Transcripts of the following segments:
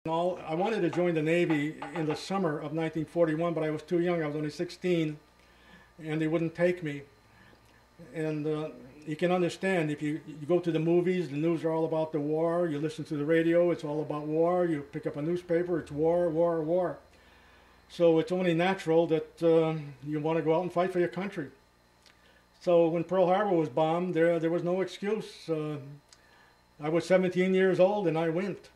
I wanted to join the Navy in the summer of 1941, but I was too young. I was only 16, and they wouldn't take me. And you can understand, if you go to the movies, the news are all about the war. You listen to the radio, it's all about war. You pick up a newspaper, it's war, war, war. So it's only natural that you want to go out and fight for your country. So when Pearl Harbor was bombed, there was no excuse. I was 17 years old and I went.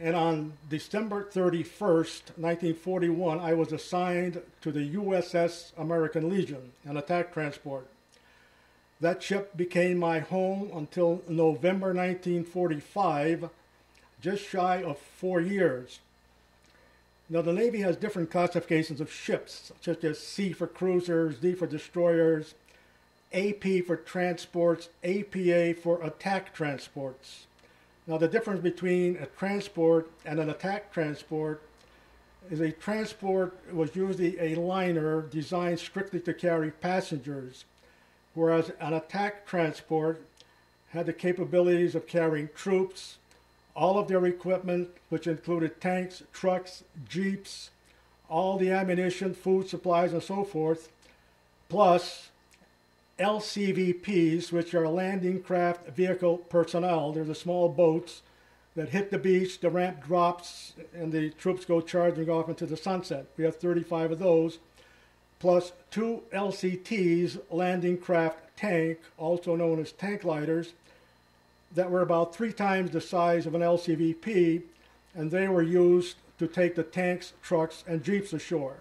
And on December 31st, 1941, I was assigned to the USS American Legion, an attack transport. That ship became my home until November 1945, just shy of 4 years. Now, the Navy has different classifications of ships, such as C for cruisers, D for destroyers, AP for transports, APA for attack transports. Now, the difference between a transport and an attack transport is a transport was usually a liner designed strictly to carry passengers, whereas an attack transport had the capabilities of carrying troops, all of their equipment, which included tanks, trucks, jeeps, all the ammunition, food supplies, and so forth, plus LCVPs, which are landing craft vehicle personnel. They're the small boats that hit the beach, the ramp drops, and the troops go charging off into the sunset. We have 35 of those, plus 2 LCTs, landing craft tank, also known as tank lighters, that were about 3 times the size of an LCVP, and they were used to take the tanks, trucks, and jeeps ashore.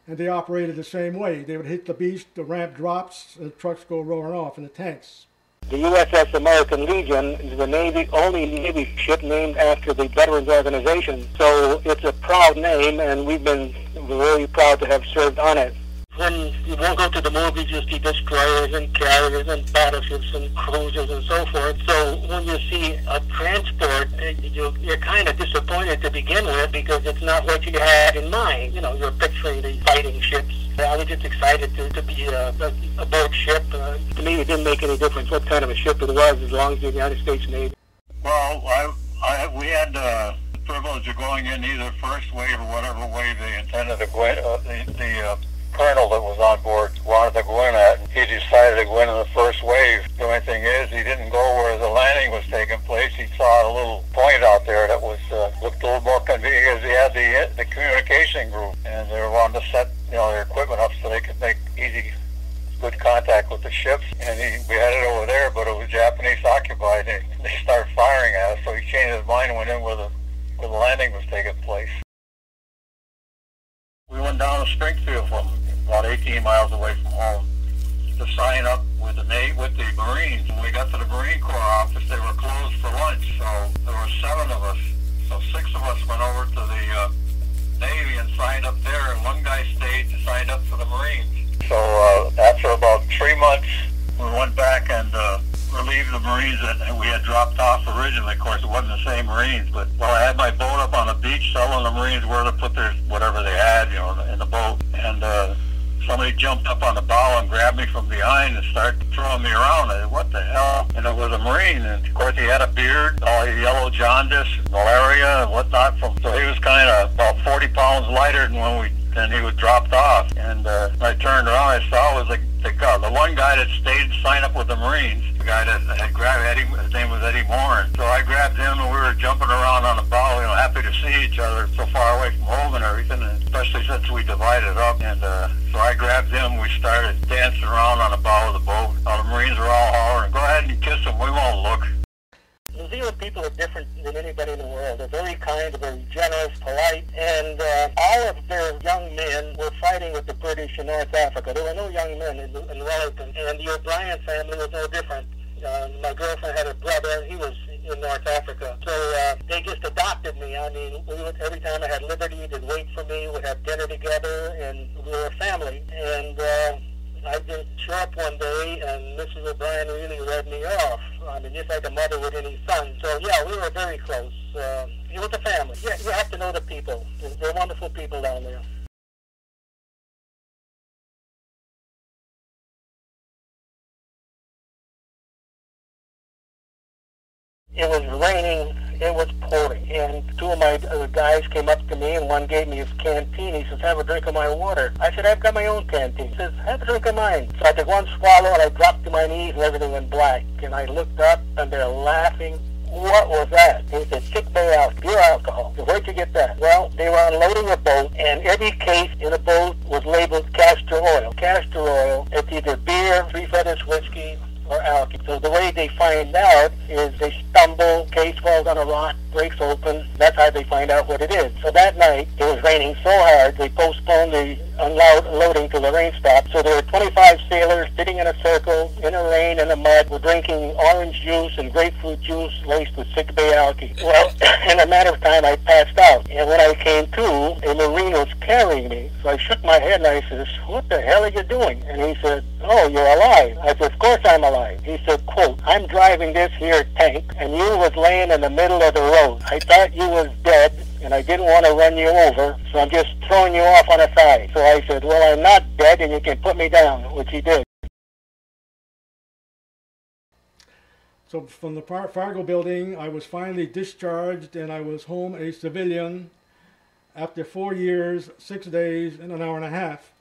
And they operated the same way. They would hit the beach, the ramp drops, and the trucks go roaring off in the tanks. The USS American Legion is the only Navy ship named after the Veterans Organization. So it's a proud name, and we've been very proud to have served on it. When you won't go to the movies, you see destroyers and carriers and battleships and cruisers and so forth. So when you see a transport, you're kind of disappointed to begin with because it's not what you had in mind. You know, you're picturing the fighting ships. I was just excited to be aboard ship. To me, it didn't make any difference what kind of a ship it was as long as the United States Navy. Well, we had the privilege of going in either first wave or whatever wave they intended to go in. The colonel that was on board wanted to go in at, and he decided to go in the first wave. The only thing is, he didn't go where the landing was taking place. He saw a little point out there that was looked a little more convenient because he had the communication group, and they wanted to set their equipment up so they could make good contact with the ships. And we headed over there, but it was Japanese occupied, and they started firing at us. So he changed his mind and went in where the landing was taking place. We went down to Springfield from about 18 miles away from home to sign up with the Marines. When we got to the Marine Corps office, they were closed for lunch, so there were 7 of us. So 6 of us went over to the Navy and signed up there, and 1 guy stayed and signed up for the Marines. So after about 3 months, we went back and relieved the Marines that we had dropped off originally. Of course, it wasn't the same Marines, but I had my boat up on the beach telling the Marines where to put their whatever they had, in the boat, and somebody jumped up on the bow and grabbed me from behind and started throwing me around. I said, what the hell? And it was a Marine, and of course he had a beard, all yellow jaundice, malaria and whatnot. So he was kind of about 40 pounds lighter than he was dropped off. And when I turned around, I saw it was the one guy that stayed to sign up with the Marines. The guy that had grabbed Eddie, his name was Eddie Morin. So I grabbed him, and we were jumping around on the bow, happy to see each other so far away from home and everything, and especially since we divided up. And so I grabbed him, we started dancing around on the bow of the boat. All the Marines were all hollering, go ahead and kiss him, we won't look. New Zealand people are different than anybody in the world. They're very kind, very generous, polite, and all of their young men were fighting with the British in North Africa. There were no young men in Wellington, and the O'Brien family was no different. My girlfriend had a brother, and he was in North Africa. So they just adopted me. I mean, every time I had liberty, they'd wait for me, we'd have dinner together, and we were a family. And I just show up one day, and Mrs. O'Brien really read me off. I mean, just like a mother with any son. So, yeah, we were very close. It was a family. Yeah, you have to know the people. They're wonderful people down there. It was raining, it was pouring, and two of my guys came up to me, and one gave me his canteen. He says, have a drink of my water. I said, I've got my own canteen. He says, have a drink of mine. So I took one swallow, and I dropped to my knees, and everything went black. And I looked up, and they're laughing. What was that? He said, sick bay out, pure alcohol. So where'd you get that? Well, they were unloading a boat, and every case in a boat was labeled castor oil. Castor oil, it's either beer, Three Feathers whiskey, or alcohol. So the way they find out is they stumble, case falls on a rock, breaks open. That's how they find out what it is. So that night, it was raining so hard, they postponed the unloading till the rain stopped. So there were 25 sailors sitting in a circle in the rain and the mud. We're drinking orange juice and grapefruit juice laced with sick bay algae. Well, in a matter of time, I passed out. And when I came to, a Marine was carrying me. So I shook my head and I said, what the hell are you doing? And he said, oh, you're alive. I said, of course I'm alive. He said, quote, I'm driving this here tank and you was laying in the middle of the road. I thought you was dead and I didn't want to run you over, so I'm just throwing you off on the side. So I said, well, I'm not dead and you can put me down, which he did. So from the Fargo building, I was finally discharged and I was home a civilian after 4 years, 6 days, and an hour and a half.